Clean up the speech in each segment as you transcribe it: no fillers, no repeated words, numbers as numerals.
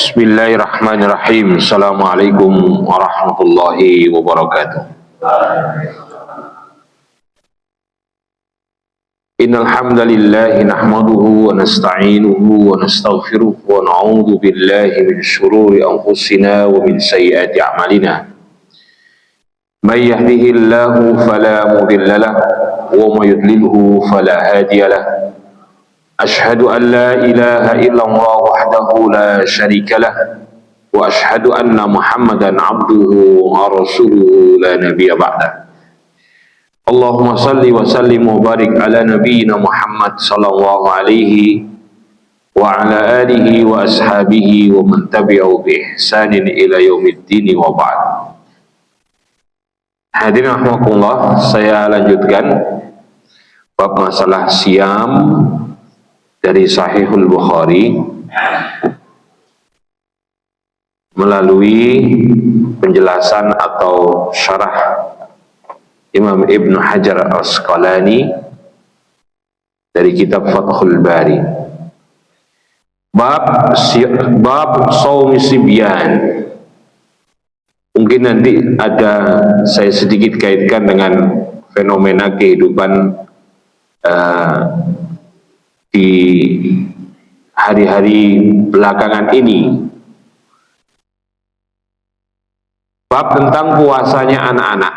Bismillahirrahmanirrahim. Assalamualaikum warahmatullahi wabarakatuh. Innal hamdalillah nahmaduhu wa nasta'inuhu wa nastaghfiruh wa na'udzu billahi min shururi anfusina wa min sayyiati a'malina. May yahdihillahu fala mudilla lahu wa may yudlilhu fala hadiya lahu. Ashhadu an la ilaha illallah wahdahu la syarika lah wa ashhadu anna Muhammadan abduhu wa rasuluhu la nabiyya ba'dah. Allahumma salli wa sallim wa barik ala nabiyyina Muhammad sallallahu alaihi wa ala alihi wa ashabihi wa man tabi'ahu bi ihsanin ila yaumiddin wa ba'd. Hadirin rahimakumullah, saya lanjutkan bab masalah siam dari Sahihul Bukhari melalui penjelasan atau syarah Imam Ibn Hajar Al-Asqalani dari kitab Fathul Bari. Bab Shaumi Sibyan. Mungkin nanti saya sedikit kaitkan dengan fenomena kehidupan di hari-hari belakangan ini. Bab tentang puasanya anak-anak,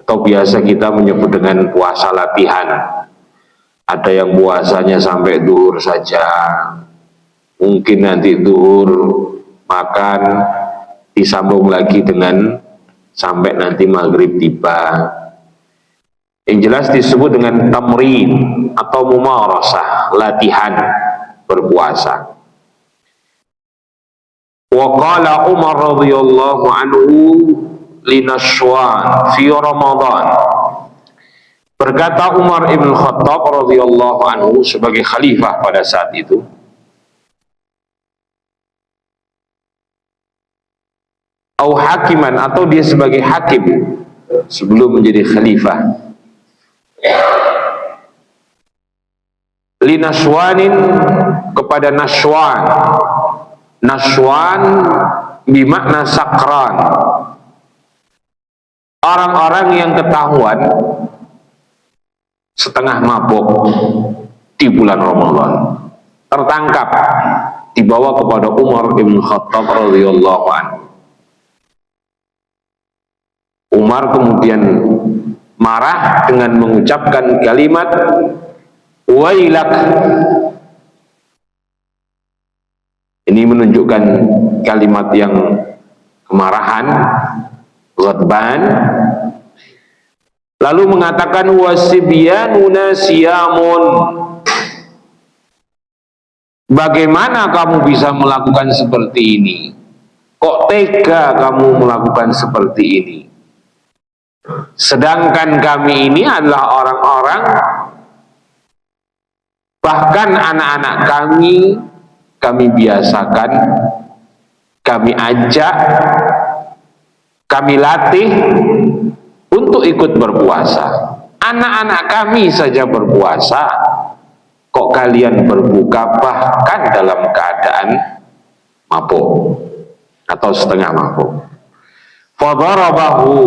atau biasa kita menyebut dengan puasa latihan. Ada yang puasanya sampai duhur saja, mungkin nanti duhur makan disambung lagi dengan sampai nanti maghrib tiba. Yang jelas disebut dengan tamrin atau mumarasah, latihan berpuasa. Wa qala Umar radhiyallahu anhu li Nashwan fi Ramadan. Berkata Umar ibn Khattab radhiyallahu anhu sebagai khalifah pada saat itu, au hakiman, atau dia sebagai hakim sebelum menjadi khalifah, li Nashwanin, kepada Nashwan. Nashwan bermakna sakran, orang-orang yang ketahuan setengah mabuk di bulan Ramadan, tertangkap, dibawa kepada Umar bin Khattab radhiyallahu anhu. Umar kemudian marah dengan mengucapkan kalimat wailak. Ini menunjukkan kalimat yang kemarahan, ghadban. Lalu mengatakan wasibyanuna siyamun. Bagaimana kamu bisa melakukan seperti ini? Kok tega kamu melakukan seperti ini? Sedangkan kami ini adalah orang-orang, bahkan anak-anak kami biasakan, kami ajak, kami latih untuk ikut berpuasa. Anak-anak kami saja berpuasa, kok kalian berbuka bahkan dalam keadaan mabuk atau setengah mabuk. Fadarabahu,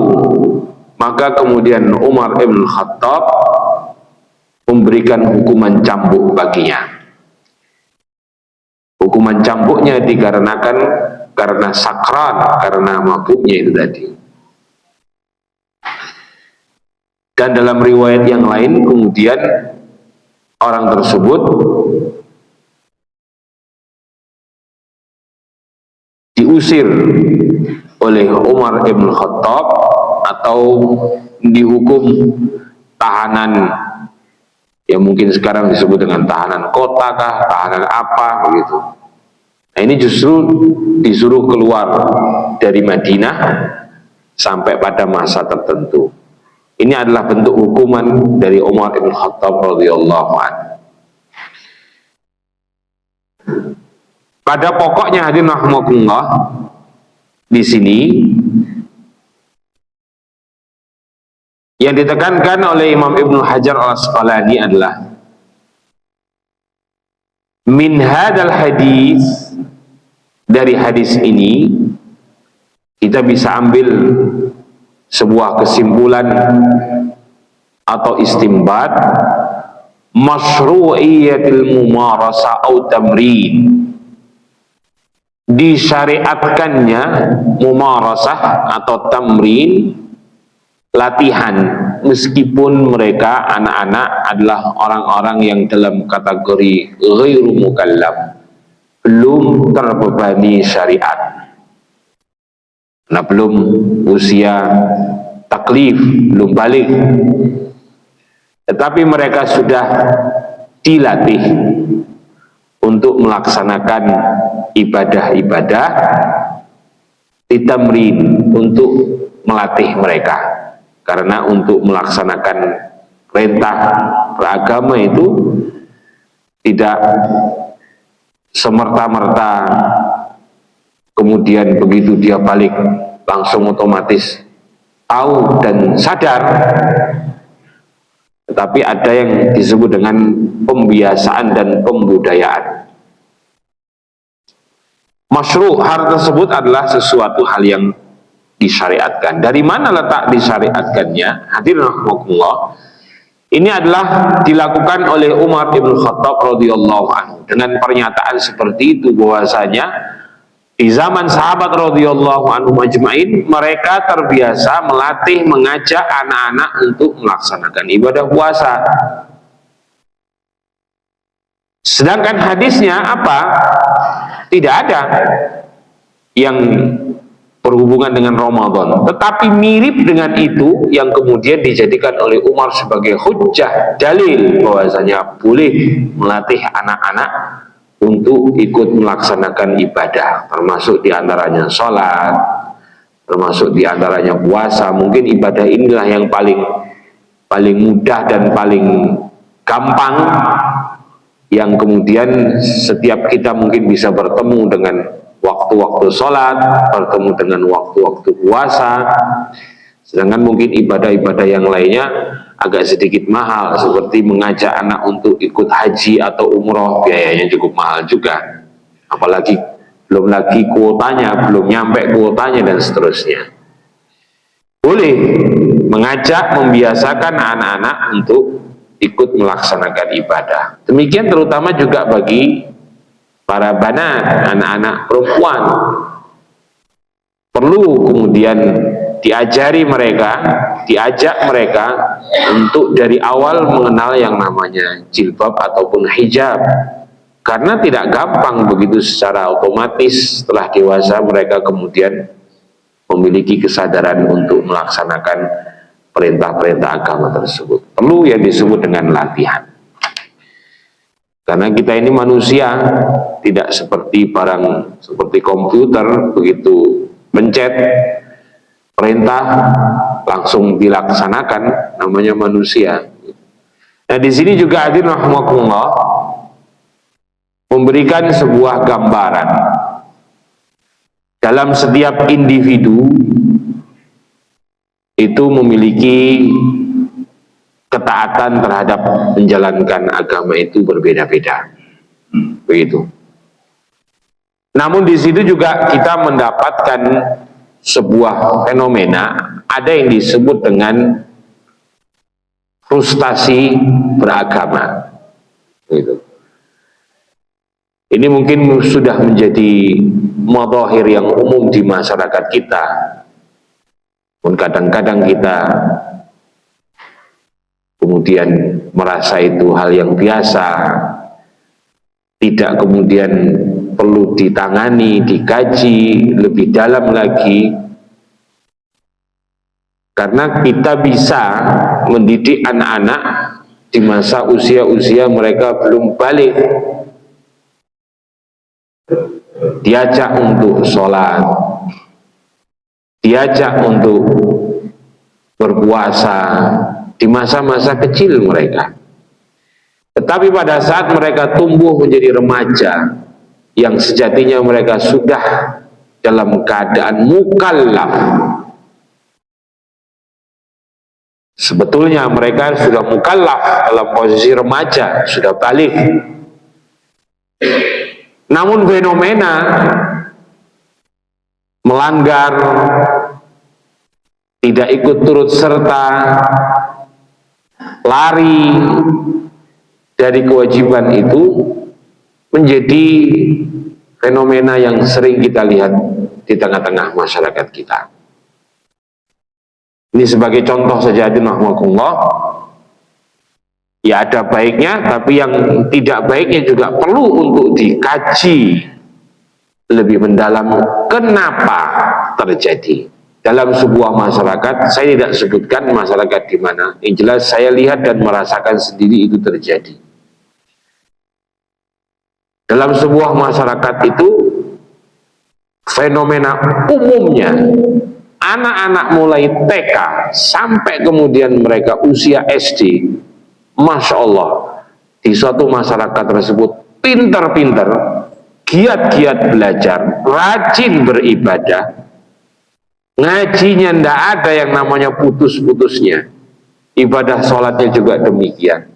maka kemudian Umar ibn Khattab memberikan hukuman cambuk baginya. Hukuman cambuknya dikarenakan karena sakran, karena mabuknya itu tadi. Dan dalam riwayat yang lain kemudian orang tersebut diusir oleh Umar ibn Khattab atau dihukum tahanan, ya mungkin sekarang disebut dengan tahanan kota kah, tahanan apa begitu. Nah, ini justru disuruh keluar dari Madinah sampai pada masa tertentu. Ini adalah bentuk hukuman dari Umar ibn Khattab radhiyallahu anhu. Pada pokoknya hadirin rahimakumullah, di sini yang ditekankan oleh Imam Ibnu Hajar Al-Asqalani adalah min hadal hadis, dari hadis ini kita bisa ambil sebuah kesimpulan atau istimbat masyru'iyatil mumarasa atau tamrin, disyariatkannya mumarasah atau tamrin, latihan, meskipun mereka anak-anak adalah orang-orang yang dalam kategori ghairu mukallaf, belum terbebani syariat. Nah, belum usia taklif, belum balik, tetapi mereka sudah dilatih untuk melaksanakan ibadah-ibadah, ditamrin, untuk melatih mereka. Karena untuk melaksanakan perintah beragama itu tidak semerta-merta kemudian begitu dia balik langsung otomatis tahu dan sadar, tetapi ada yang disebut dengan pembiasaan dan pembudayaan. Masyru', hal tersebut adalah sesuatu hal yang disyariatkan. Dari mana letak disyariatkannya? Hadirin rahimakumullah, ini adalah dilakukan oleh Umar bin Khattab radhiyallahu anhu dengan pernyataan seperti itu, bahwasanya di zaman sahabat radhiyallahu anhu majma'in, mereka terbiasa melatih, mengajak anak-anak untuk melaksanakan ibadah puasa. Sedangkan hadisnya apa? Tidak ada yang berhubungan dengan Ramadan, tetapi mirip dengan itu yang kemudian dijadikan oleh Umar sebagai hujjah, dalil bahwasanya boleh melatih anak-anak untuk ikut melaksanakan ibadah, termasuk diantaranya sholat, termasuk diantaranya puasa. Mungkin ibadah inilah yang paling mudah dan paling gampang, yang kemudian setiap kita mungkin bisa bertemu dengan waktu-waktu sholat, bertemu dengan waktu-waktu puasa. Sedangkan mungkin ibadah-ibadah yang lainnya agak sedikit mahal, seperti mengajak anak untuk ikut haji atau umroh, biayanya cukup mahal juga, apalagi belum lagi kuotanya, belum nyampe kuotanya dan seterusnya. Boleh mengajak, membiasakan anak-anak untuk ikut melaksanakan ibadah. Demikian terutama juga bagi para banat, anak-anak perempuan, perlu kemudian diajari mereka, diajak mereka untuk dari awal mengenal yang namanya jilbab ataupun hijab, karena tidak gampang begitu secara otomatis setelah dewasa mereka kemudian memiliki kesadaran untuk melaksanakan perintah-perintah agama tersebut. Perlu yang disebut dengan latihan. Karena kita ini manusia, tidak seperti barang, seperti komputer, begitu pencet perintah langsung dilaksanakan, namanya manusia. Nah, di sini juga hadirin rahimakumullah memberikan sebuah gambaran dalam setiap individu itu memiliki ketaatan terhadap menjalankan agama itu berbeda-beda, begitu. Namun di situ juga kita mendapatkan sebuah fenomena, ada yang disebut dengan frustasi beragama, gitu. Ini mungkin sudah menjadi madzahir yang umum di masyarakat kita. Pun kadang-kadang kita kemudian merasa itu hal yang biasa, tidak kemudian perlu ditangani, dikaji lebih dalam lagi, karena kita bisa mendidik anak-anak di masa usia-usia mereka belum balik, diajak untuk sholat, diajak untuk berpuasa di masa-masa kecil mereka. Tetapi pada saat mereka tumbuh menjadi remaja, yang sejatinya mereka sudah dalam keadaan mukallaf, sebetulnya mereka sudah mukallaf dalam posisi remaja, sudah balik. Namun fenomena melanggar, tidak ikut turut serta, lari dari kewajiban itu menjadi fenomena yang sering kita lihat di tengah-tengah masyarakat kita. Ini sebagai contoh saja, rahmatullah. Ya ada baiknya, tapi yang tidak baiknya juga perlu untuk dikaji lebih mendalam kenapa terjadi dalam sebuah masyarakat. Saya tidak sebutkan masyarakat di mana, yang jelas saya lihat dan merasakan sendiri itu terjadi. Dalam sebuah masyarakat itu fenomena umumnya anak-anak mulai TK sampai kemudian mereka usia SD, Masya Allah, di suatu masyarakat tersebut pintar-pintar, giat-giat belajar, rajin beribadah, ngajinya ndak ada yang namanya putus-putusnya, ibadah sholatnya juga demikian.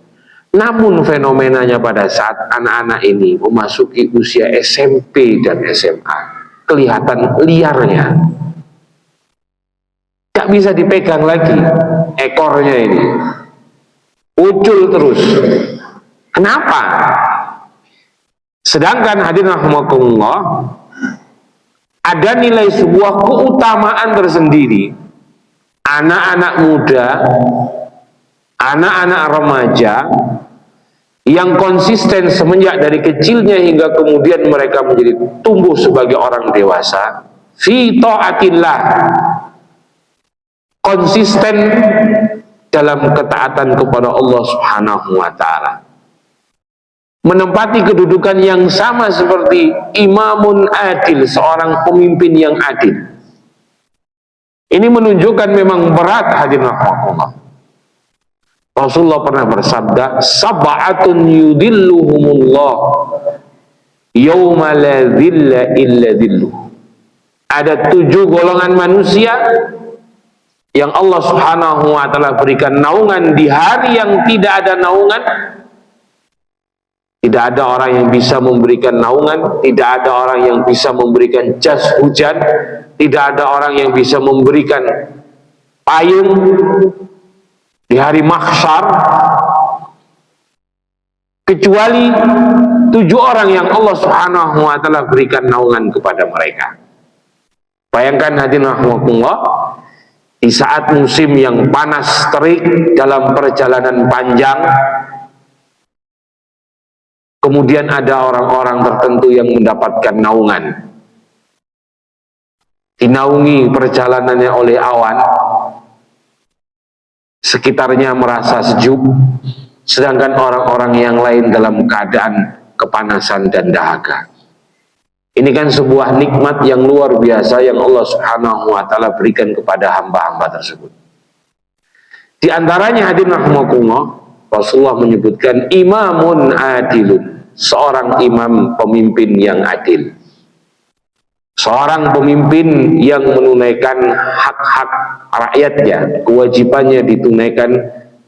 Namun fenomenanya pada saat anak-anak ini memasuki usia SMP dan SMA, kelihatan liarnya, gak bisa dipegang lagi ekornya ini, ucul terus. Kenapa? Sedangkan hadirin rahimakumullah, ada nilai sebuah keutamaan tersendiri. Anak-anak muda, anak-anak remaja yang konsisten semenjak dari kecilnya hingga kemudian mereka menjadi tumbuh sebagai orang dewasa, fi ta'atillah, konsisten dalam ketaatan kepada Allah Subhanahu wa ta'ala, menempati kedudukan yang sama seperti imamun adil, seorang pemimpin yang adil. Ini menunjukkan memang berat, hadirin rahimakumullah. Rasulullah pernah bersabda, sab'atun yudilluhumullah yawma la dhilla illa dhilluh. Ada 7 golongan manusia yang Allah Subhanahu wa ta'ala berikan naungan di hari yang tidak ada naungan. Tidak ada orang yang bisa memberikan naungan, tidak ada orang yang bisa memberikan jas hujan, tidak ada orang yang bisa memberikan payung di hari mahsyar, kecuali 7 orang yang Allah Subhanahu wa ta'ala berikan naungan kepada mereka. Bayangkan hadirin rahimakumullah, di saat musim yang panas terik dalam perjalanan panjang, kemudian ada orang-orang tertentu yang mendapatkan naungan, dinaungi perjalanannya oleh awan, sekitarnya merasa sejuk, sedangkan orang-orang yang lain dalam keadaan kepanasan dan dahaga. Ini kan sebuah nikmat yang luar biasa yang Allah Subhanahu wa ta'ala berikan kepada hamba-hamba tersebut. Di antaranya hadirin rahimakumullah, Rasulullah menyebutkan imamun adilun, seorang imam pemimpin yang adil, seorang pemimpin yang menunaikan hak-hak rakyatnya, kewajibannya ditunaikan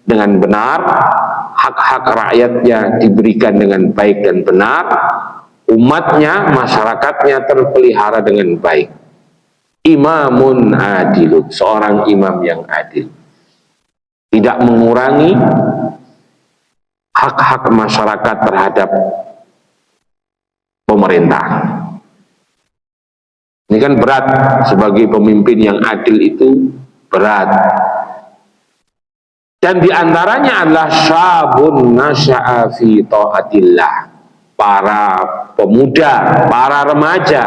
dengan benar, hak-hak rakyatnya diberikan dengan baik dan benar, umatnya, masyarakatnya terpelihara dengan baik. Imamun adilun, seorang imam yang adil, tidak mengurangi hak-hak masyarakat terhadap pemerintah. Ini kan berat, sebagai pemimpin yang adil itu berat. Dan diantaranya adalah syabun nasya'a fi ta'atillah, para pemuda, para remaja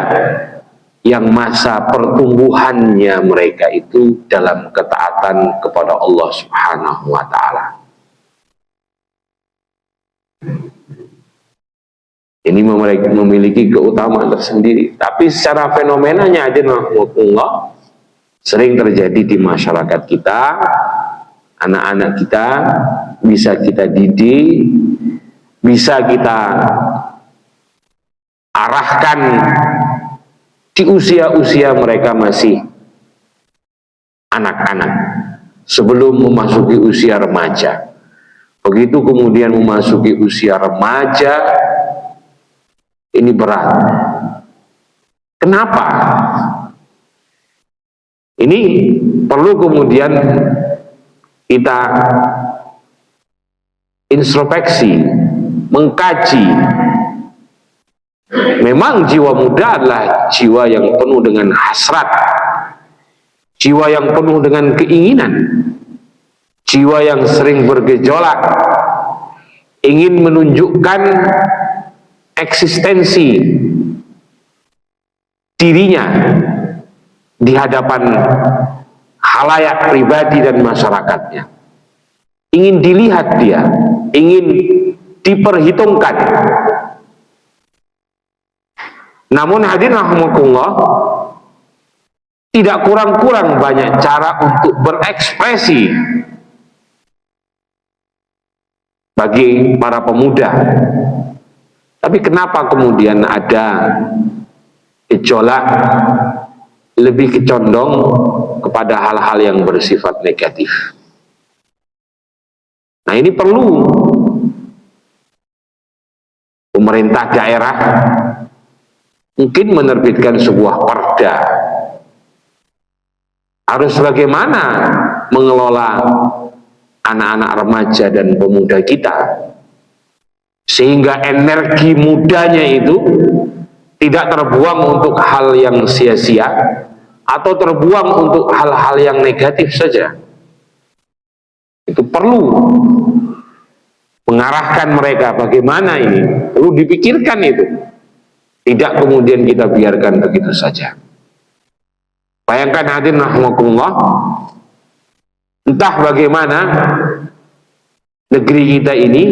yang masa pertumbuhannya mereka itu dalam ketaatan kepada Allah Subhanahu wa ta'ala. Ini memiliki keutamaan tersendiri, tapi secara fenomenanya Allah sering terjadi di masyarakat kita. Anak-anak kita bisa kita didik, bisa kita arahkan di usia-usia mereka masih anak-anak, sebelum memasuki usia remaja. Begitu kemudian memasuki usia remaja, ini berat. Kenapa? Ini perlu kemudian kita introspeksi, mengkaji. Memang jiwa muda adalah jiwa yang penuh dengan hasrat, jiwa yang penuh dengan keinginan, jiwa yang sering bergejolak, ingin menunjukkan eksistensi dirinya di hadapan khalayak pribadi dan masyarakatnya. Ingin dilihat dia, ingin diperhitungkan. Namun hadirin rahimakumullah, tidak kurang-kurang banyak cara untuk berekspresi bagi para pemuda. Tapi kenapa kemudian ada gejolak lebih condong kepada hal-hal yang bersifat negatif? Nah, ini perlu pemerintah daerah mungkin menerbitkan sebuah perda. Harus bagaimana mengelola anak-anak remaja dan pemuda kita, sehingga energi mudanya itu tidak terbuang untuk hal yang sia-sia atau terbuang untuk hal-hal yang negatif saja. Itu perlu mengarahkan mereka bagaimana ini, perlu dipikirkan itu. Tidak kemudian kita biarkan begitu saja. Bayangkan hadirin rahimakumullah, entah bagaimana negeri kita ini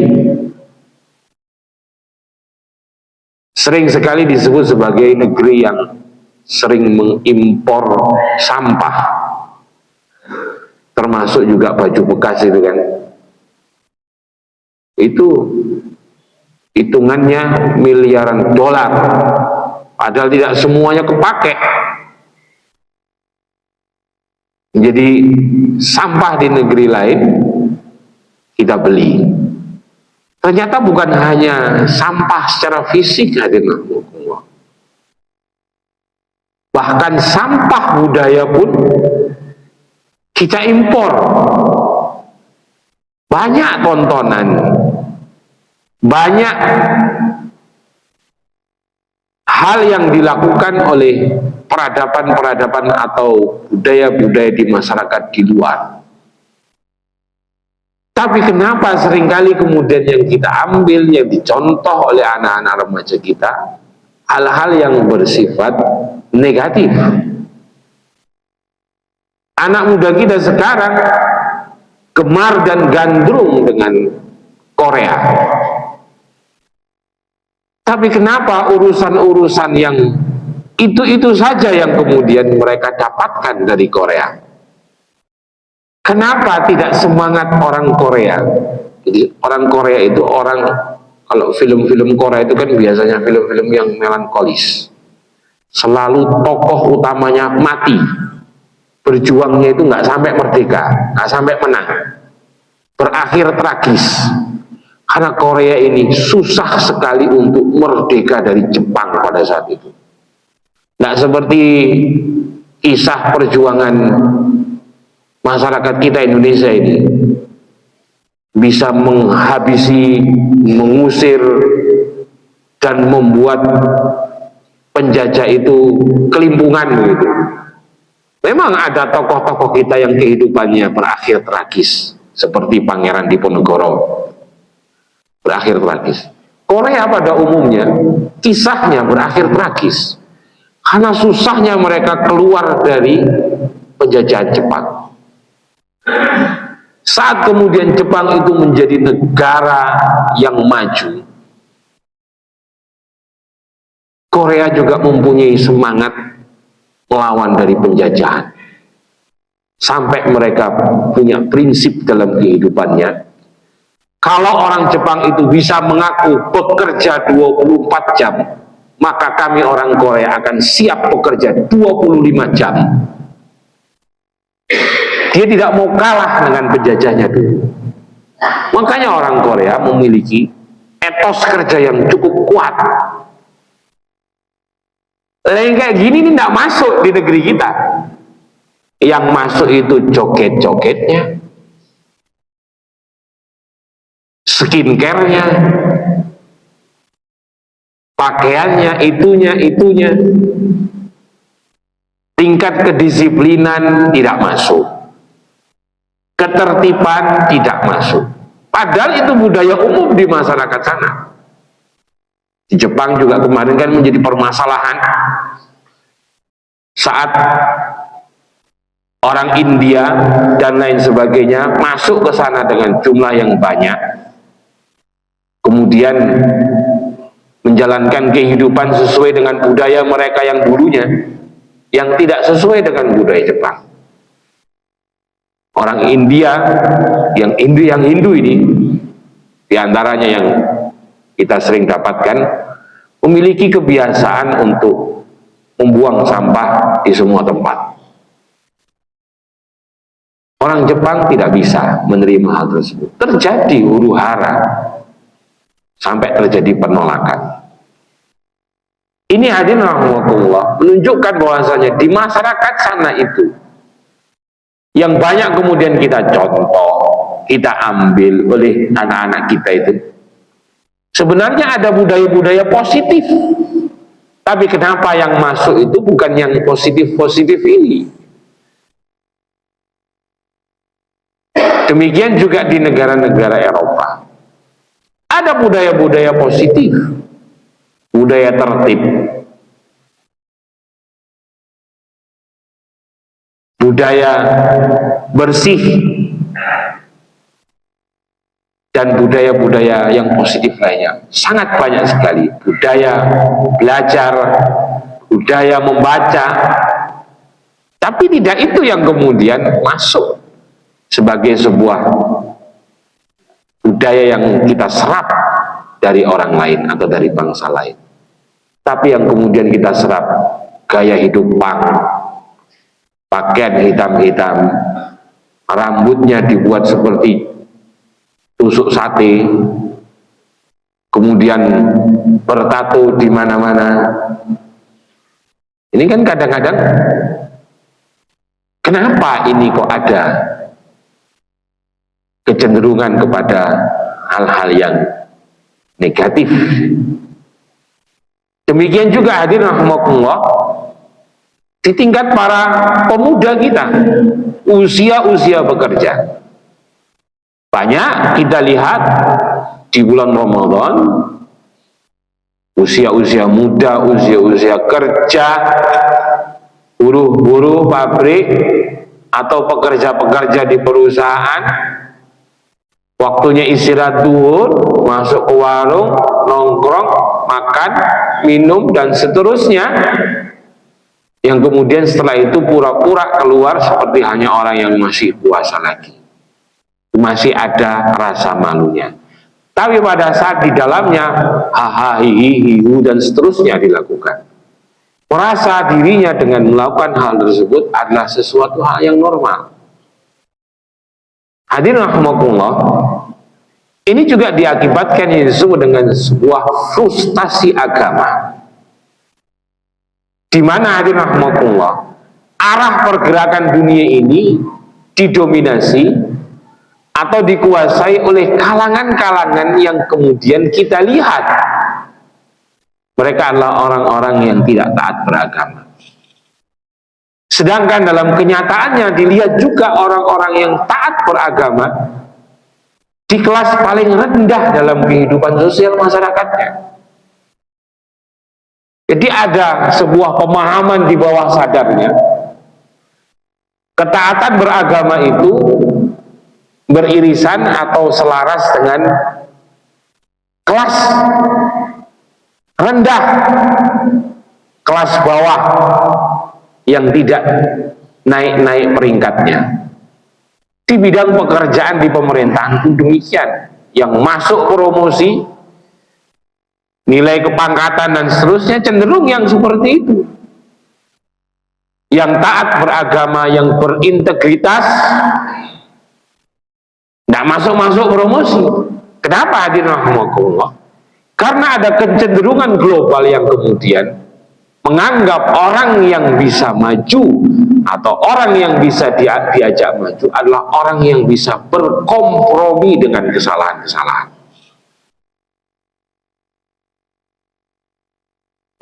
sering sekali disebut sebagai negeri yang sering mengimpor sampah, termasuk juga baju bekas itu kan. Itu hitungannya miliaran dolar, padahal tidak semuanya kepake. Jadi sampah di negeri lain kita beli. Ternyata bukan hanya sampah secara fisik, bahkan sampah budaya pun kita impor. Banyak tontonan, banyak hal yang dilakukan oleh peradaban-peradaban atau budaya-budaya di masyarakat di luar. Tapi kenapa seringkali kemudian yang kita ambil, yang dicontoh oleh anak-anak remaja kita, hal-hal yang bersifat negatif. Anak muda kita sekarang gemar dan gandrung dengan Korea. Tapi kenapa urusan-urusan yang itu saja yang kemudian mereka dapatkan dari Korea? Kenapa tidak semangat orang Korea? Jadi orang Korea itu orang, kalau film-film Korea itu kan biasanya film-film yang melankolis. Selalu tokoh utamanya mati. Berjuangnya itu nggak sampai merdeka, nggak sampai menang. Berakhir tragis. Karena Korea ini susah sekali untuk merdeka dari Jepang pada saat itu. Nggak seperti kisah perjuangan masyarakat kita Indonesia ini, bisa menghabisi, mengusir, dan membuat penjajah itu kelimpungan begitu. Memang ada tokoh-tokoh kita yang kehidupannya berakhir tragis, seperti Pangeran Diponegoro, berakhir tragis. Korea pada umumnya kisahnya berakhir tragis karena susahnya mereka keluar dari penjajahan Jepang. Saat kemudian Jepang itu menjadi negara yang maju, Korea juga mempunyai semangat melawan dari penjajahan. Sampai mereka punya prinsip dalam kehidupannya. Kalau orang Jepang itu bisa mengaku bekerja 24 jam, maka kami orang Korea akan siap bekerja 25 jam. Dia tidak mau kalah dengan penjajahnya dulu. Makanya orang Korea memiliki etos kerja yang cukup kuat. Yang kayak gini ini tidak masuk di negeri kita. Yang masuk itu joget-jogetnya, skincare-nya, pakaiannya, itunya. Tingkat kedisiplinan tidak masuk, ketertiban tidak masuk. Padahal itu budaya umum di masyarakat sana. Di Jepang juga kemarin kan menjadi permasalahan saat orang India dan lain sebagainya masuk ke sana dengan jumlah yang banyak, kemudian menjalankan kehidupan sesuai dengan budaya mereka yang dulunya, yang tidak sesuai dengan budaya Jepang. Orang India yang Hindu ini, diantaranya yang kita sering dapatkan, memiliki kebiasaan untuk membuang sampah di semua tempat. Orang Jepang tidak bisa menerima hal tersebut. Terjadi huru-hara sampai terjadi penolakan. Ini hadirin rahmatullah menunjukkan bahwasanya di masyarakat sana itu yang banyak kemudian kita contoh, kita ambil oleh anak-anak kita itu, sebenarnya ada budaya-budaya positif. Tapi kenapa yang masuk itu bukan yang positif-positif ini? Demikian juga di negara-negara Eropa. Ada budaya-budaya positif, budaya tertib, budaya bersih, dan budaya-budaya yang positif lainnya. Sangat banyak sekali. Budaya belajar, budaya membaca. Tapi tidak itu yang kemudian masuk sebagai sebuah budaya yang kita serap dari orang lain atau dari bangsa lain. Tapi yang kemudian kita serap gaya hidup punk, pakaian hitam-hitam, rambutnya dibuat seperti tusuk sate, kemudian bertato di mana-mana. Ini kan kadang-kadang, kenapa ini kok ada kecenderungan kepada hal-hal yang negatif? Demikian juga hadirin rahimakumullah, di tingkat para pemuda kita, usia-usia bekerja. Banyak kita lihat di bulan Ramadan, usia-usia muda, usia-usia kerja, buruh-buruh pabrik, atau pekerja-pekerja di perusahaan, waktunya istirahat zuhur, masuk ke warung, nongkrong, makan, minum, dan seterusnya, yang kemudian setelah itu pura-pura keluar seperti hanya orang yang masih puasa lagi. Masih ada rasa malunya. Tapi pada saat di dalamnya haha, hihi, hihu, dan seterusnya dilakukan, merasa dirinya dengan melakukan hal tersebut adalah sesuatu hal yang normal. Hadirin rahimakumullah, ini juga diakibatkan yang disebut dengan sebuah frustasi agama, di mana hadirin rahimakumullah, arah pergerakan dunia ini didominasi atau dikuasai oleh kalangan-kalangan yang kemudian kita lihat mereka adalah orang-orang yang tidak taat beragama. Sedangkan dalam kenyataannya dilihat juga orang-orang yang taat beragama di kelas paling rendah dalam kehidupan sosial masyarakatnya. Jadi ada sebuah pemahaman di bawah sadarnya, ketaatan beragama itu beririsan atau selaras dengan kelas rendah, kelas bawah yang tidak naik-naik peringkatnya. Di bidang pekerjaan di pemerintahan pun demikian, yang masuk promosi, nilai kepangkatan dan seterusnya cenderung yang seperti itu. Yang taat beragama, yang berintegritas, tidak masuk-masuk promosi. Kenapa hadirin rahimakumullah? Karena ada kecenderungan global yang kemudian menganggap orang yang bisa maju atau orang yang bisa diajak maju adalah orang yang bisa berkompromi dengan kesalahan-kesalahan.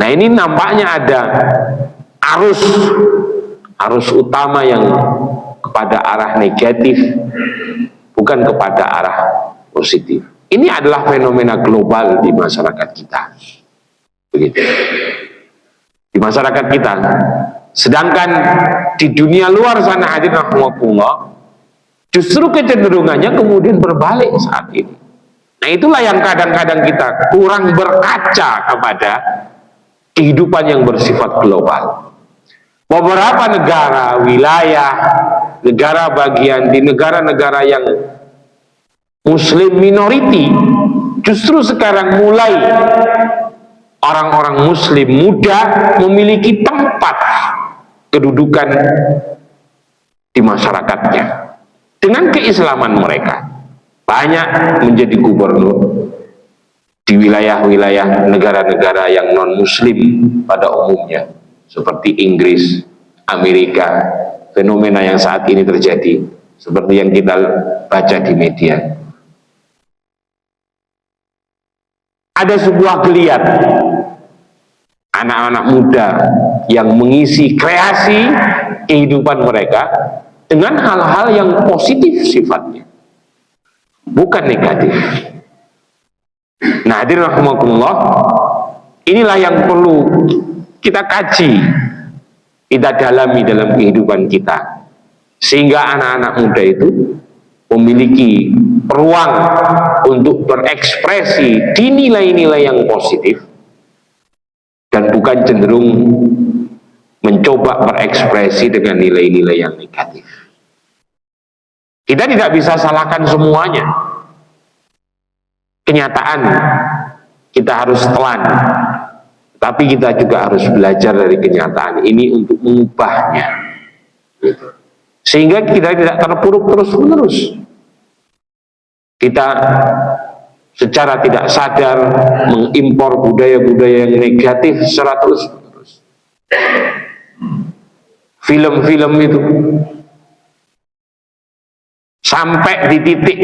Nah, ini nampaknya ada arus utama yang kepada arah negatif, bukan kepada arah positif. Ini adalah fenomena global di masyarakat kita. Begitu. Di masyarakat kita. Sedangkan di dunia luar sana, hadirin rahimakumullah, justru kecenderungannya kemudian berbalik saat ini. Nah, itulah yang kadang-kadang kita kurang berkaca kepada kehidupan yang bersifat global. Beberapa negara, wilayah, negara bagian di negara-negara yang Muslim minority, justru sekarang mulai orang-orang Muslim muda memiliki tempat kedudukan di masyarakatnya dengan keislaman mereka. Banyak menjadi gubernur di wilayah-wilayah negara-negara yang non-Muslim pada umumnya, seperti Inggris, Amerika. Fenomena yang saat ini terjadi seperti yang kita baca di media. Ada sebuah geliat anak-anak muda yang mengisi kreasi kehidupan mereka dengan hal-hal yang positif sifatnya, bukan negatif. Nah, hadirin rahimakumullah, inilah yang perlu kita kaji, kita dalami dalam kehidupan kita, sehingga anak-anak muda itu memiliki peluang untuk berekspresi di nilai-nilai yang positif dan bukan cenderung mencoba berekspresi dengan nilai-nilai yang negatif. Kita tidak bisa salahkan semuanya. Kenyataan kita harus telan, tapi kita juga harus belajar dari kenyataan ini untuk mengubahnya, sehingga kita tidak terpuruk terus-menerus. Kita secara tidak sadar mengimpor budaya-budaya yang negatif secara terus-menerus. Film-film itu sampai di titik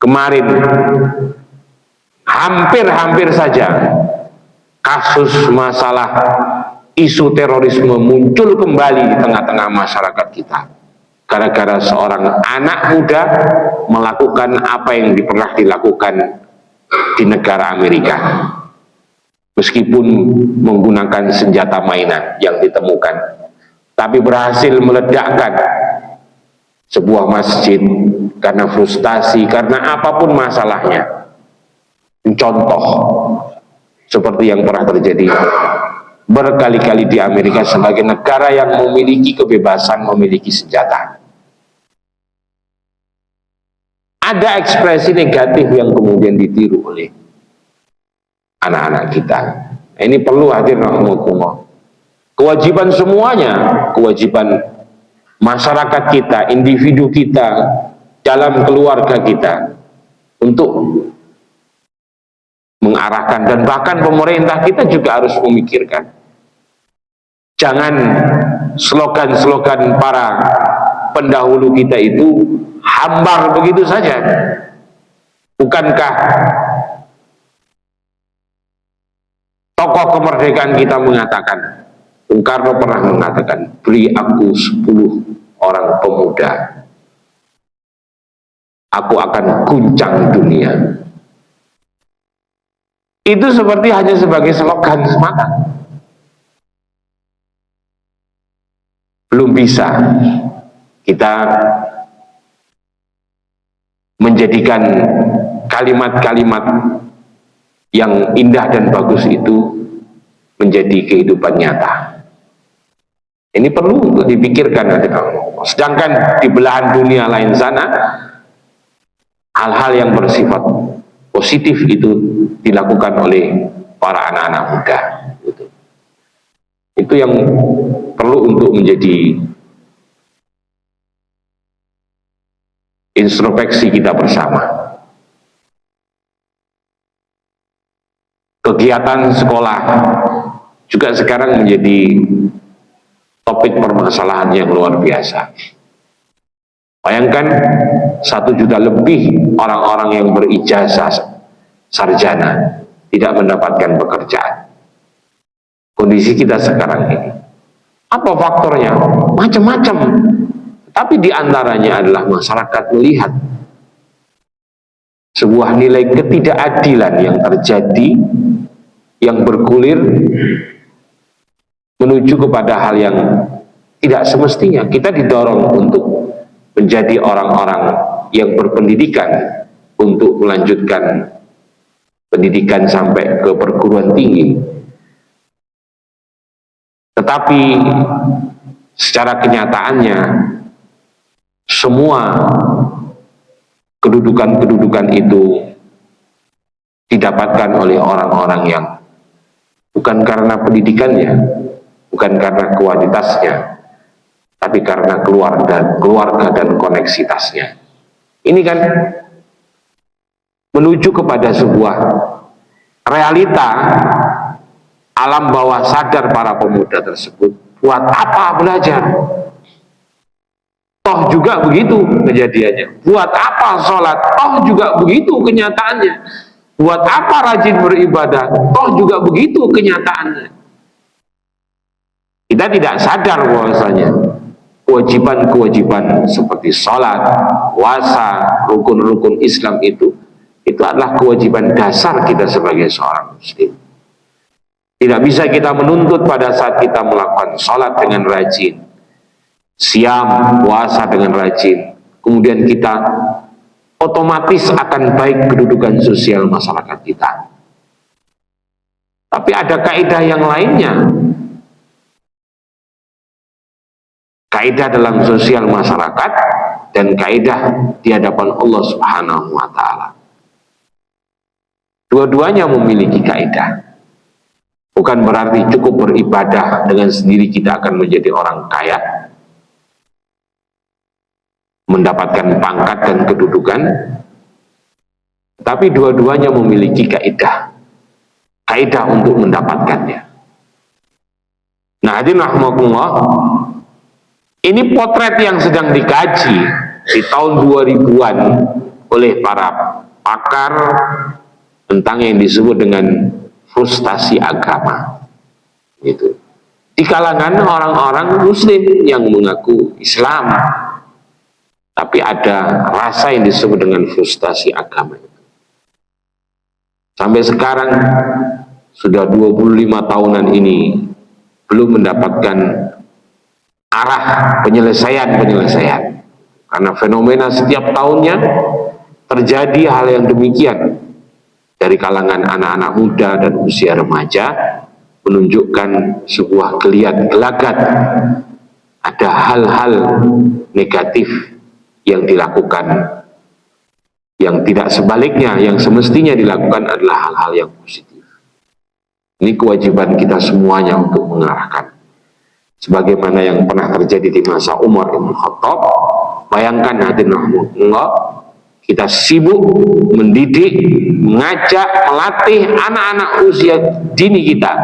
kemarin hampir saja kasus masalah isu terorisme muncul kembali di tengah-tengah masyarakat kita, gara-gara seorang anak muda melakukan apa yang pernah dilakukan di negara Amerika, meskipun menggunakan senjata mainan yang ditemukan, tapi berhasil meledakkan sebuah masjid karena frustasi, karena apapun masalahnya. Contoh seperti yang pernah terjadi berkali-kali di Amerika sebagai negara yang memiliki kebebasan memiliki senjata. Ada ekspresi negatif yang kemudian ditiru oleh anak-anak kita. Ini perlu hadir rahmatullah. Kewajiban semuanya, kewajiban masyarakat kita, individu kita, dalam keluarga kita, untuk mengarahkan, dan bahkan pemerintah kita juga harus memikirkan. Jangan slogan-slogan para pendahulu kita itu hambar begitu saja. Bukankah tokoh kemerdekaan kita mengatakan, Bung Karno pernah mengatakan, beri aku 10 orang pemuda, aku akan guncang dunia. Itu seperti hanya sebagai slogan semata. Belum bisa kita menjadikan kalimat-kalimat yang indah dan bagus itu menjadi kehidupan nyata. Ini perlu untuk dipikirkan. Sedangkan di belahan dunia lain sana, hal-hal yang bersifat positif itu dilakukan oleh para anak-anak muda. Itu yang perlu untuk menjadi introspeksi kita bersama. Kegiatan sekolah juga sekarang menjadi topik permasalahan yang luar biasa. Bayangkan 1 juta lebih orang-orang yang berijazah sarjana tidak mendapatkan pekerjaan. Kondisi kita sekarang ini. Apa faktornya? Macam-macam. Tapi diantaranya adalah masyarakat melihat sebuah nilai ketidakadilan yang terjadi, yang bergulir menuju kepada hal yang tidak semestinya. Kita didorong untuk menjadi orang-orang yang berpendidikan, untuk melanjutkan pendidikan sampai ke perguruan tinggi. Tetapi secara kenyataannya semua kedudukan-kedudukan itu didapatkan oleh orang-orang yang bukan karena pendidikannya, bukan karena kualitasnya, tapi karena keluarga dan koneksitasnya. Ini kan menuju kepada sebuah realita alam bawah sadar para pemuda tersebut. Buat apa belajar? Toh juga begitu kejadiannya. Buat apa sholat? Toh juga begitu kenyataannya. Buat apa rajin beribadah? Toh juga begitu kenyataannya. Kita tidak sadar bahwasanya kewajiban-kewajiban seperti sholat, puasa, rukun-rukun Islam itu adalah kewajiban dasar kita sebagai seorang muslim. Tidak bisa kita menuntut pada saat kita melakukan sholat dengan rajin, siam, puasa dengan rajin, kemudian kita otomatis akan baik kedudukan sosial masyarakat kita. Tapi ada kaidah yang lainnya. Kaidah dalam sosial masyarakat dan kaidah di hadapan Allah Subhanahu wa Ta'ala. Dua-duanya memiliki kaidah. Bukan berarti cukup beribadah dengan sendiri kita akan menjadi orang kaya, mendapatkan pangkat dan kedudukan. Tapi dua-duanya memiliki kaidah. Kaidah untuk mendapatkannya. Nah, hadirin rahimakumullah, ini potret yang sedang dikaji di tahun 2000-an oleh para pakar tentang yang disebut dengan frustasi agama. Gitu. Di kalangan orang-orang muslim yang mengaku Islam, tapi ada rasa yang disebut dengan frustasi agama. Sampai sekarang sudah 25 tahunan ini belum mendapatkan arah penyelesaian karena fenomena setiap tahunnya terjadi hal yang demikian dari kalangan anak-anak muda dan usia remaja, menunjukkan sebuah gelagat, ada hal-hal negatif yang dilakukan yang tidak sebaliknya, yang semestinya dilakukan adalah hal-hal yang positif. Ini kewajiban kita semuanya untuk mengarahkan. Sebagaimana yang pernah terjadi di masa Umar Ibn Khattab. Bayangkan hadirin rahmatullah, kita sibuk mendidik, mengajak, melatih anak-anak usia dini kita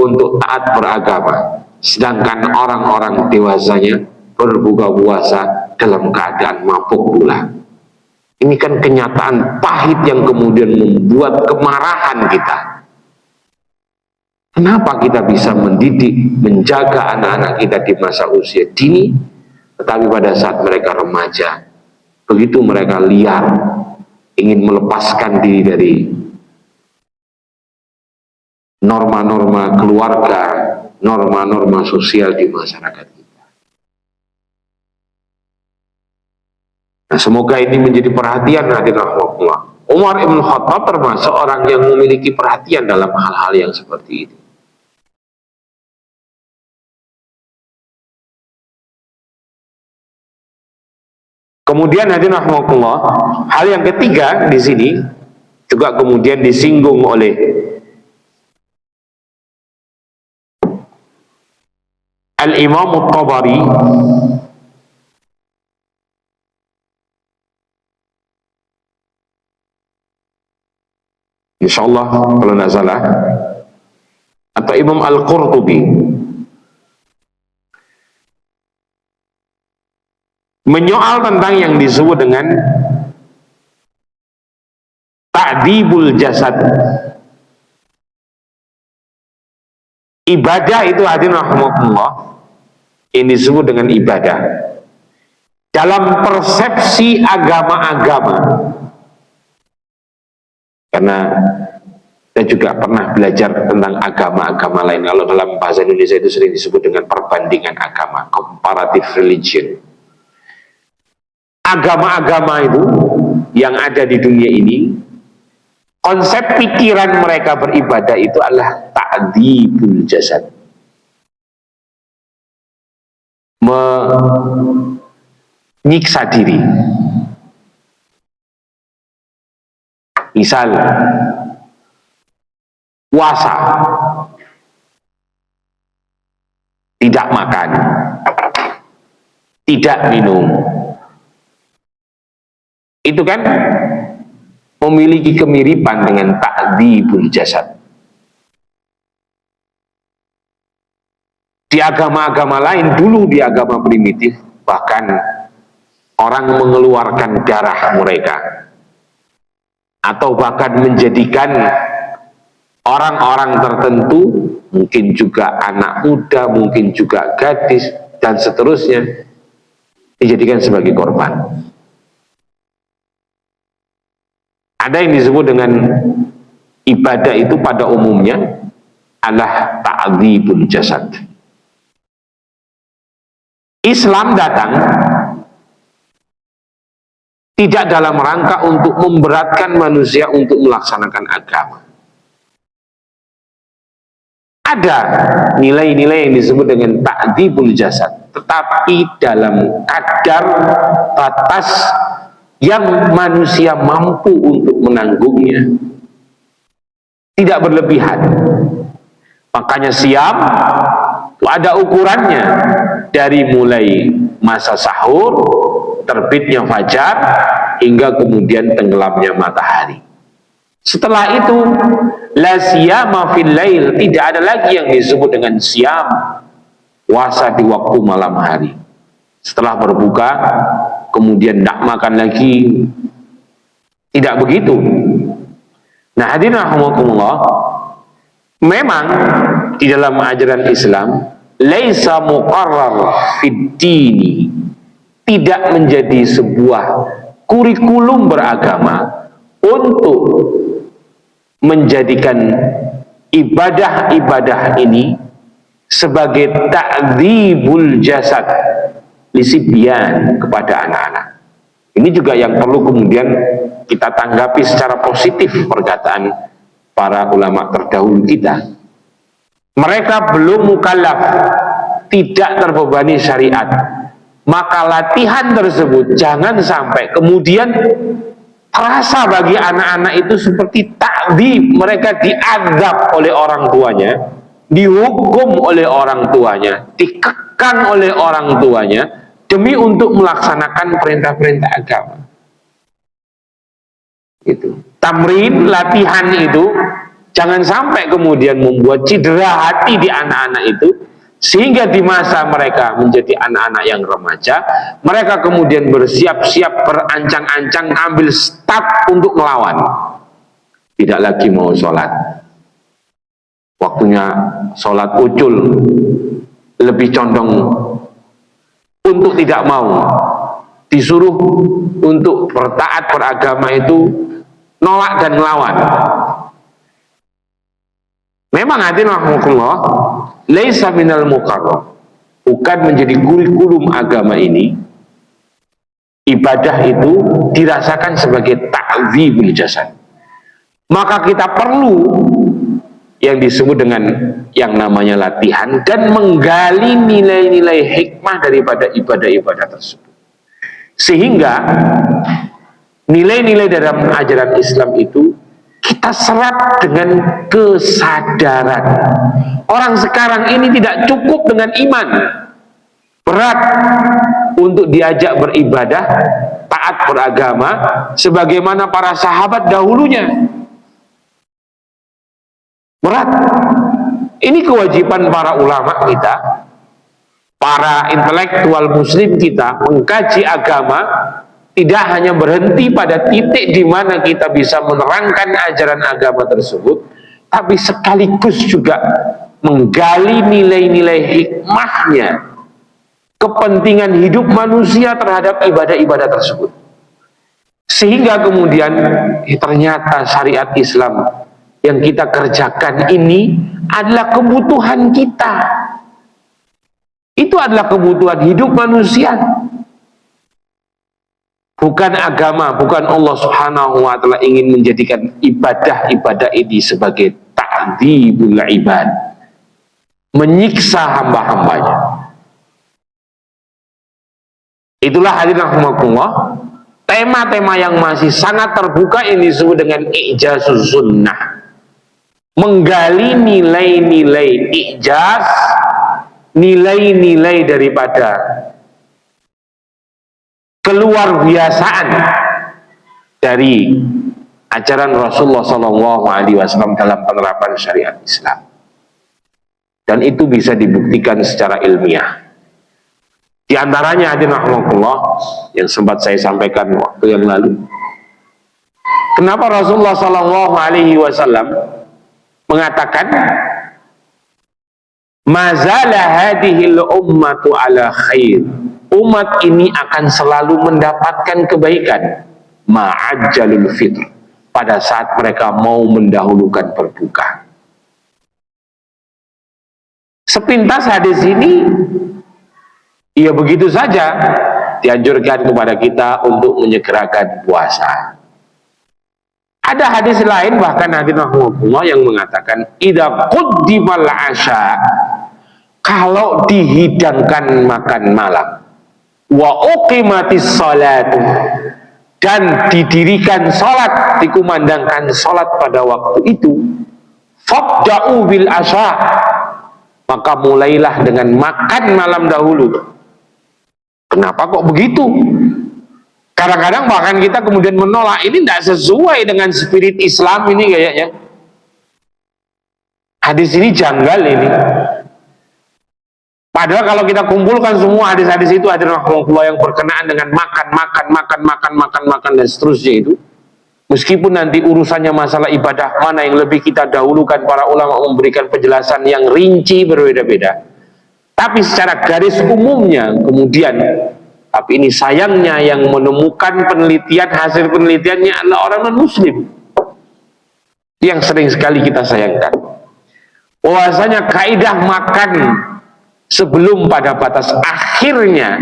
untuk taat beragama, sedangkan orang-orang dewasanya berbuka puasa dalam keadaan mabuk pula. Ini kan kenyataan pahit yang kemudian membuat kemarahan kita. Kenapa kita bisa mendidik, menjaga anak-anak kita di masa usia dini, tetapi pada saat mereka remaja, begitu mereka liar, ingin melepaskan diri dari norma-norma keluarga, norma-norma sosial di masyarakat kita. Nah, semoga ini menjadi perhatian hadirin rahmatullah. Umar Ibn Khattab termasuk orang yang memiliki perhatian dalam hal-hal yang seperti ini. Kemudian hadirin rahimakumullah, hal yang ketiga di sini juga kemudian disinggung oleh Al-Imam At-Tabari insyaallah kalau tidak salah atau Imam Al-Qurtubi menyoal tentang yang disebut dengan ta'dibul jasad. Ibadah itu hadirin rahimakumullah, ini disebut dengan ibadah dalam persepsi agama-agama. Karena saya juga pernah belajar tentang agama-agama lain. Kalau dalam bahasa Indonesia itu sering disebut dengan perbandingan agama, comparative religion. Agama-agama itu yang ada di dunia ini, konsep pikiran mereka beribadah itu adalah ta'dibul jasad, menyiksa diri. Misal puasa, tidak makan, tidak minum, itu kan memiliki kemiripan dengan ta'dibul jasad. Di agama-agama lain, dulu di agama primitif, bahkan orang mengeluarkan darah mereka, atau bahkan menjadikan orang-orang tertentu, mungkin juga anak muda, mungkin juga gadis, dan seterusnya, dijadikan sebagai korban. Ada yang disebut dengan ibadah itu pada umumnya adalah ta'dzibul jasad. Islam datang tidak dalam rangka untuk memberatkan manusia untuk melaksanakan agama. Ada nilai-nilai yang disebut dengan ta'dzibul jasad, tetapi dalam kadar batas yang manusia mampu untuk menanggungnya, tidak berlebihan. Makanya siam itu ada ukurannya, dari mulai masa sahur, terbitnya fajar, hingga kemudian tenggelamnya matahari. Setelah itu la siyama fil lail, tidak ada lagi yang disebut dengan siam, puasa di waktu malam hari. Setelah berbuka kemudian tidak makan lagi, tidak begitu. Nah, hadirin rahimakumullah, memang di dalam ajaran Islam laisa muqarrar fid dini, tidak menjadi sebuah kurikulum beragama untuk menjadikan ibadah-ibadah ini sebagai ta'dzibul jasad lisibyan kepada anak-anak. Ini juga yang perlu kemudian kita tanggapi secara positif perkataan para ulama terdahulu kita. Mereka belum mukallaf, tidak terbebani syariat, maka latihan tersebut jangan sampai kemudian terasa bagi anak-anak itu seperti ta'dzib. Mereka diazab oleh orang tuanya, dihukum oleh orang tuanya, dikekang oleh orang tuanya demi untuk melaksanakan perintah-perintah agama. Gitu. Tamrin, latihan itu jangan sampai kemudian membuat cedera hati di anak-anak itu, sehingga di masa mereka menjadi anak-anak yang remaja, mereka kemudian bersiap-siap, berancang-ancang, ambil start untuk melawan. Tidak lagi mau sholat, waktunya sholat ucul, lebih condong untuk tidak mau. Disuruh untuk bertaat beragama itu nolak dan melawan. Memang hadirin rahimakumullah, laisa minal muqarrar, bukan menjadi kurikulum agama ini. Ibadah itu dirasakan sebagai ta'dzibul jasad. Maka kita perlu yang disebut dengan yang namanya latihan dan menggali nilai-nilai hikmah daripada ibadah-ibadah tersebut, sehingga nilai-nilai dalam ajaran Islam itu kita serap dengan kesadaran. Orang sekarang ini tidak cukup dengan iman, berat untuk diajak beribadah, taat beragama sebagaimana para sahabat dahulunya. Berat. Ini kewajiban para ulama kita, para intelektual muslim kita, mengkaji agama tidak hanya berhenti pada titik di mana kita bisa menerangkan ajaran agama tersebut, tapi sekaligus juga menggali nilai-nilai hikmahnya, kepentingan hidup manusia terhadap ibadah-ibadah tersebut. Sehingga kemudian ternyata syariat Islam yang kita kerjakan ini adalah kebutuhan kita. Itu adalah kebutuhan hidup manusia. Bukan agama, bukan Allah Subhanahu wa ta'ala ingin menjadikan ibadah-ibadah ini sebagai ta'dzibul ibad, menyiksa hamba-hambanya. Itulah hadirin rahimakumullah, tema-tema yang masih sangat terbuka ini disebut dengan ijazuz sunnah, menggali nilai-nilai ijaz, nilai-nilai daripada keluar biasaan dari ajaran Rasulullah SAW dalam penerapan syariat Islam, dan itu bisa dibuktikan secara ilmiah. Di antaranya hadirin rahimakumullah yang sempat saya sampaikan waktu yang lalu, kenapa Rasulullah SAW mengatakan mazala hadhil ummatu ala khair, umat ini akan selalu mendapatkan kebaikan ma'ajjalul fitr, pada saat mereka mau mendahulukan berbuka. Sepintas hadis ini ya begitu saja dianjurkan kepada kita untuk menyegerakan puasa. Ada hadis lain bahkan hadirin rahimakumullah yang mengatakan idza quddimal asya, kalau dihidangkan makan malam, wa uqimatis salat, dan didirikan salat, dikumandangkan salat pada waktu itu, fabda'u bil asya, maka mulailah dengan makan malam dahulu. Kenapa kok begitu? Kadang-kadang bahkan kita kemudian menolak, ini tidak sesuai dengan spirit Islam ini kayaknya. Hadis ini janggal ini. Padahal kalau kita kumpulkan semua hadis-hadis itu, hadirin rahimakumullah, yang berkenaan dengan makan dan seterusnya itu, meskipun nanti urusannya masalah ibadah mana yang lebih kita dahulukan, para ulama memberikan penjelasan yang rinci berbeda-beda. Tapi secara garis umumnya kemudian, tapi ini sayangnya yang menemukan penelitian, hasil penelitiannya adalah orang non-muslim. Yang sering sekali kita sayangkan, bahwasanya kaidah makan sebelum pada batas akhirnya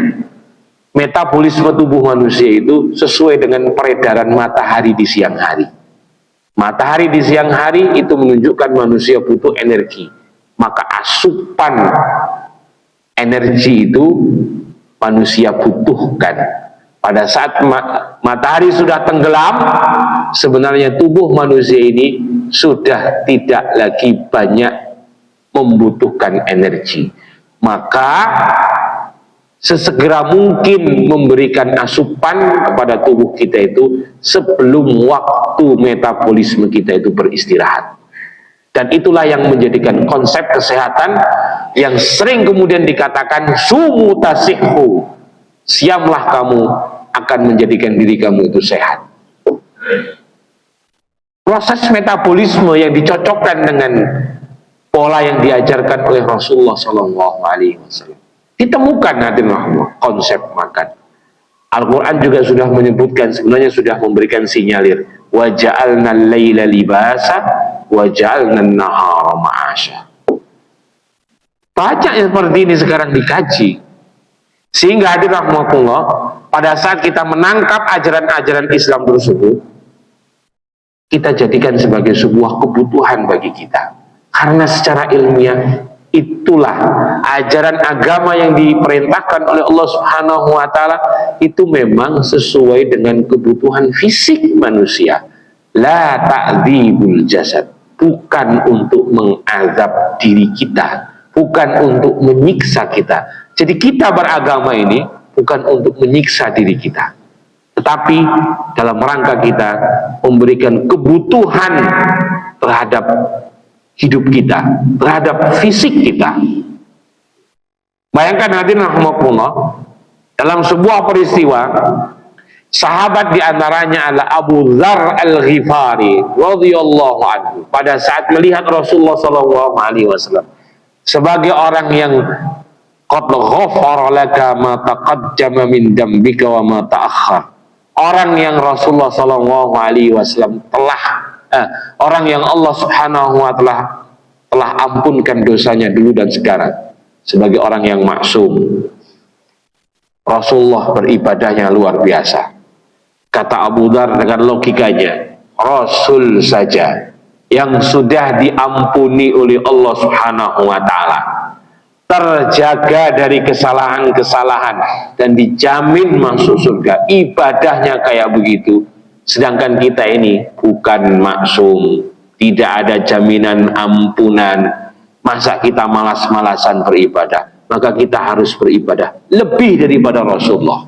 metabolisme tubuh manusia itu sesuai dengan peredaran matahari di siang hari. Matahari di siang hari itu menunjukkan manusia butuh energi, maka asupan energi itu manusia butuhkan. Pada saat matahari sudah tenggelam, sebenarnya tubuh manusia ini sudah tidak lagi banyak membutuhkan energi. Maka sesegera mungkin memberikan asupan kepada tubuh kita itu sebelum waktu metabolisme kita itu beristirahat. Dan itulah yang menjadikan konsep kesehatan yang sering kemudian dikatakan sumu tasihhu, siamlah kamu akan menjadikan diri kamu itu sehat. Proses metabolisme yang dicocokkan dengan pola yang diajarkan oleh Rasulullah SAW ditemukan hadirin rahimah konsep makan. Al-Quran juga sudah menyebutkan, sebenarnya sudah memberikan sinyalir, wa ja'alna al-laila libasa wa ja'alna an-nahara ma'asya. Banyak seperti ini sekarang dikaji, sehingga hadirin rahmatullah, pada saat kita menangkap ajaran-ajaran Islam tersebut, kita jadikan sebagai sebuah kebutuhan bagi kita, karena secara ilmiah itulah ajaran agama yang diperintahkan oleh Allah Subhanahu wa ta'ala, itu memang sesuai dengan kebutuhan fisik manusia. La ta'dzibul jasad, bukan untuk mengazab diri kita, bukan untuk menyiksa kita. Jadi kita beragama ini bukan untuk menyiksa diri kita, tetapi dalam rangka kita memberikan kebutuhan terhadap hidup kita, terhadap fisik kita. Bayangkan hadirin rahimakumullah, dalam sebuah peristiwa, sahabat diantaranya adalah Abu Dzar Al-Ghifari radhiyallahu anhu, pada saat melihat Rasulullah SAW sebagai orang yang qad ghafara laka ma taqaddama min dambika wa ma ta'akhkhar, orang yang Rasulullah SAW orang yang Allah Subhanahu wa ta'ala telah ampunkan dosanya dulu dan sekarang, sebagai orang yang maksum. Rasulullah beribadahnya luar biasa. Kata Abu Dzar dengan logikanya, Rasul saja yang sudah diampuni oleh Allah Subhanahu wa ta'ala, terjaga dari kesalahan-kesalahan dan dijamin masuk surga, ibadahnya kayak begitu. Sedangkan kita ini bukan maksum, tidak ada jaminan ampunan. Masa kita malas-malasan beribadah? Maka kita harus beribadah lebih daripada Rasulullah,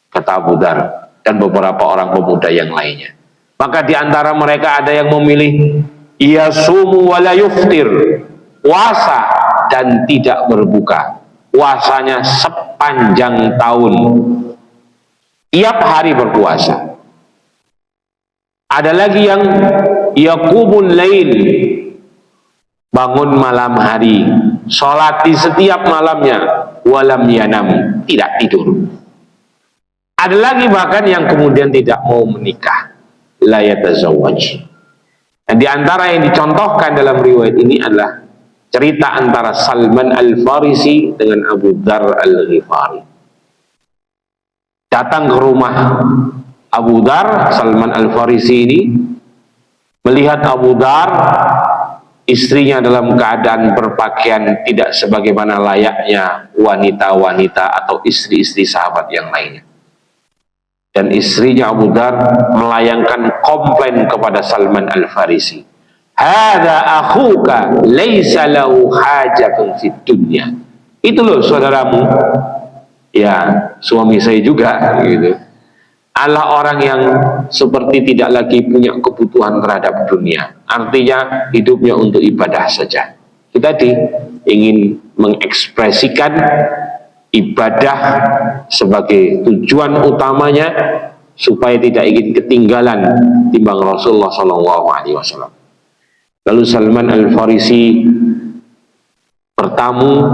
kata Abu Dzar dan beberapa orang pemuda yang lainnya. Maka di antara mereka ada yang memilih yasumu wa la yuftir, puasa dan tidak berbuka, puasanya sepanjang tahun, tiap hari berpuasa. Ada lagi yang yaqumul lail, bangun malam hari, sholat di setiap malamnya, walam yanam, tidak tidur. Ada lagi bahkan yang kemudian tidak mau menikah, la yatazawwaj. Dan di antara yang dicontohkan dalam riwayat ini adalah cerita antara Salman Al-Farisi dengan Abu Dzar Al-Ghifari. Datang ke rumah Abu Dzar, Salman Al-Farisi ini melihat Abu Dzar, istrinya dalam keadaan berpakaian tidak sebagaimana layaknya wanita-wanita atau istri-istri sahabat yang lainnya. Dan istrinya Abu Dzar melayangkan komplain kepada Salman Al-Farisi, "Hadza akhuka laisa lahu hajatun fid dunya." Itu loh saudaramu, ya suami saya juga gitu, adalah orang yang seperti tidak lagi punya kebutuhan terhadap dunia. Artinya hidupnya untuk ibadah saja. Kita ingin mengekspresikan ibadah sebagai tujuan utamanya supaya tidak ingin ketinggalan timbang Rasulullah SAW. Lalu Salman Al-Farisi bertamu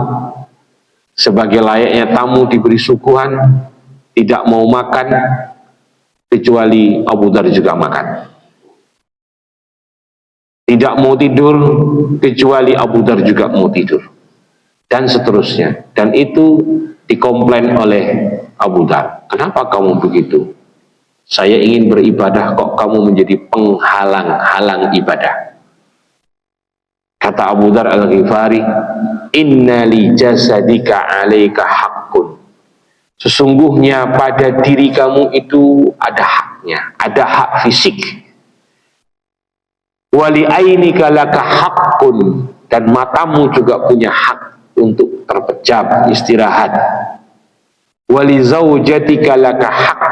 sebagai layaknya tamu, diberi suguhan, tidak mau makan kecuali Abu Dzar juga makan. Tidak mau tidur kecuali Abu Dzar juga mau tidur. Dan seterusnya. Dan itu dikomplain oleh Abu Dzar. Kenapa kamu begitu? Saya ingin beribadah kok kamu menjadi penghalang-halang ibadah. Kata Abu Dzar Al-Ghifari, "Inna li jasadika 'alaika haqqun." Sesungguhnya pada diri kamu itu ada haknya, ada hak fisik. Wali ainika laka haqqun, dan matamu juga punya hak untuk terpejam, istirahat. Wali zaujatika laka haq,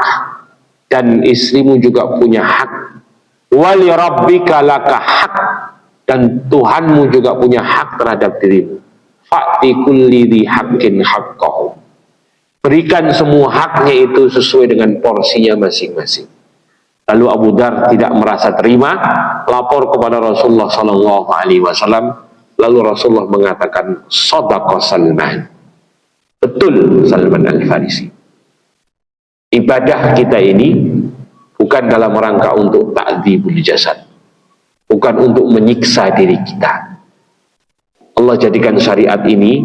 dan istrimu juga punya hak. Wali rabbika laka haq, dan Tuhanmu juga punya hak terhadap dirimu. Fa'ti kulli dhi haqqin haqqahu. Berikan semua haknya itu sesuai dengan porsinya masing-masing. Lalu Abu Dzar tidak merasa terima, lapor kepada Rasulullah SAW. Lalu Rasulullah mengatakan, "Shadaqa Salman." Betul Salman Al-Farisi. Ibadah kita ini bukan dalam rangka untuk ta'dzibul jasad, bukan untuk menyiksa diri kita. Allah jadikan syariat ini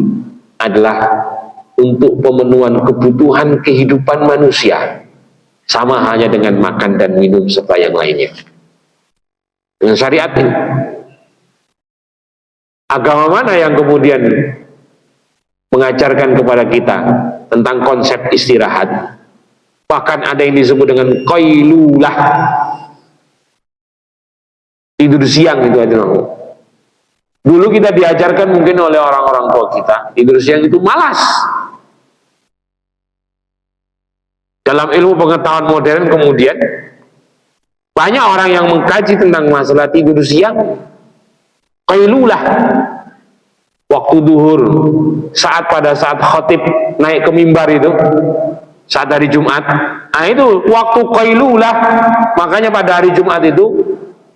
adalah untuk pemenuhan kebutuhan kehidupan manusia, sama hanya dengan makan dan minum serta yang lainnya. Dengan syariat ini, agama mana yang kemudian mengajarkan kepada kita tentang konsep istirahat? Bahkan ada yang disebut dengan qailulah, tidur siang itu aja. Dulu kita diajarkan mungkin oleh orang-orang tua kita, tidur siang itu malas. Dalam ilmu pengetahuan modern kemudian banyak orang yang mengkaji tentang masalah tidur siang. qailulah, waktu duhur, pada saat khatib naik ke mimbar itu, saat hari Jumat, nah itu waktu qailulah. Makanya pada hari Jumat itu,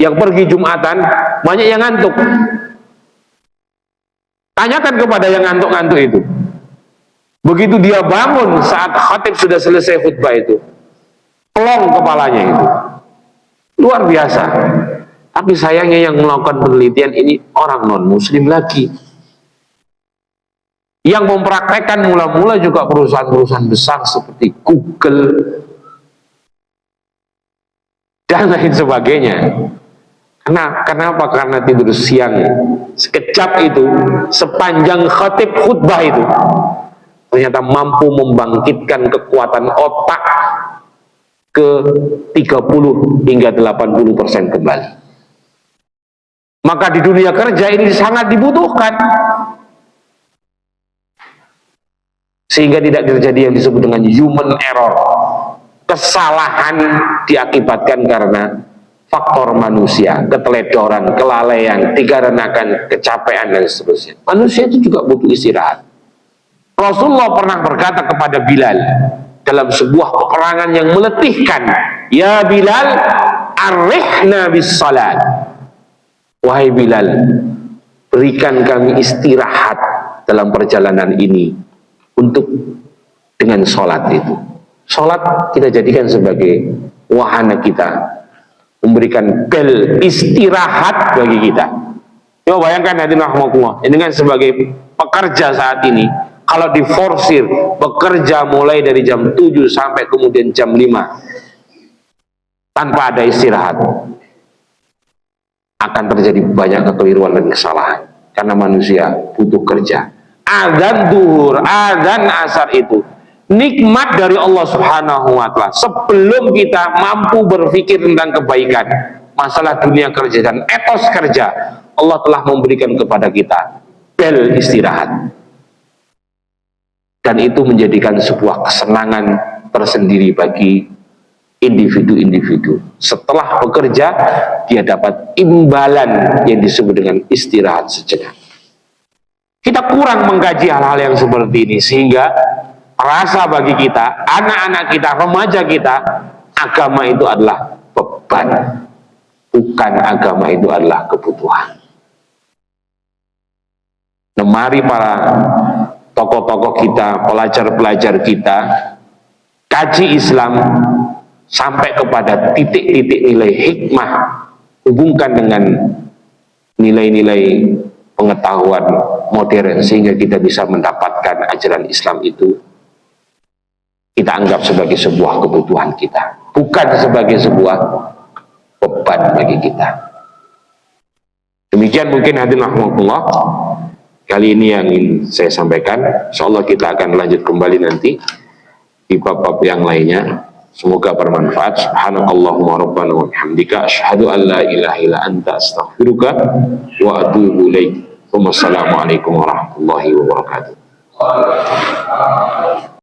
yang pergi Jumatan, banyak yang ngantuk. Tanyakan kepada yang ngantuk-ngantuk itu. Begitu dia bangun saat khatib sudah selesai khutbah itu, plong kepalanya itu. Luar biasa. Tapi sayangnya yang melakukan penelitian ini orang non-muslim lagi. Yang mempraktekkan mula-mula juga perusahaan-perusahaan besar seperti Google dan lain sebagainya. Kenapa? Karena tidur siang sekejap itu, sepanjang khatib khutbah itu, ternyata mampu membangkitkan kekuatan otak ke 30 hingga 80% kembali. Maka di dunia kerja ini sangat dibutuhkan, sehingga tidak terjadi yang disebut dengan human error. Kesalahan diakibatkan karena faktor manusia, keteledoran, kelalaian, dikarenakan kecapean dan seterusnya. Manusia itu juga butuh istirahat. Rasulullah pernah berkata kepada Bilal dalam sebuah peperangan yang meletihkan, "Ya Bilal, arrihna bis salat." Wahai Bilal, berikan kami istirahat dalam perjalanan ini untuk dengan sholat itu. Sholat kita jadikan sebagai wahana kita, memberikan bel istirahat bagi kita. Coba bayangkan hadirin rahimakumullah, dengan sebagai pekerja saat ini, kalau diforsir bekerja mulai dari jam 7 sampai kemudian jam 5 tanpa ada istirahat, akan terjadi banyak kekeliruan dan kesalahan, karena manusia butuh kerja. Azan duhur, azan asar itu nikmat dari Allah Subhanahu wa Ta'ala. Sebelum kita mampu berpikir tentang kebaikan, masalah dunia kerja dan etos kerja, Allah telah memberikan kepada kita bel istirahat, dan itu menjadikan sebuah kesenangan tersendiri bagi individu-individu. Setelah bekerja, dia dapat imbalan yang disebut dengan istirahat sejenak. Kita kurang mengkaji hal-hal yang seperti ini, sehingga rasa bagi kita, anak-anak kita, remaja kita, agama itu adalah beban, bukan agama itu adalah kebutuhan. Nah, mari para tokoh-tokoh kita, pelajar-pelajar kita, kaji Islam sampai kepada titik-titik nilai hikmah, hubungkan dengan nilai-nilai pengetahuan modern, sehingga kita bisa mendapatkan ajaran Islam itu kita anggap sebagai sebuah kebutuhan kita, bukan sebagai sebuah beban bagi kita. Demikian mungkin hadirin rahmatullah kali ini yang ingin saya sampaikan. Insyaallah kita akan lanjut kembali nanti di bab-bab yang lainnya. Semoga bermanfaat. Subhanakallahumma rabbana wa bihamdika asyhadu an la ilaha illa anta astaghfiruka wa atubu ilaik. Wassalamualaikum warahmatullahi wabarakatuh.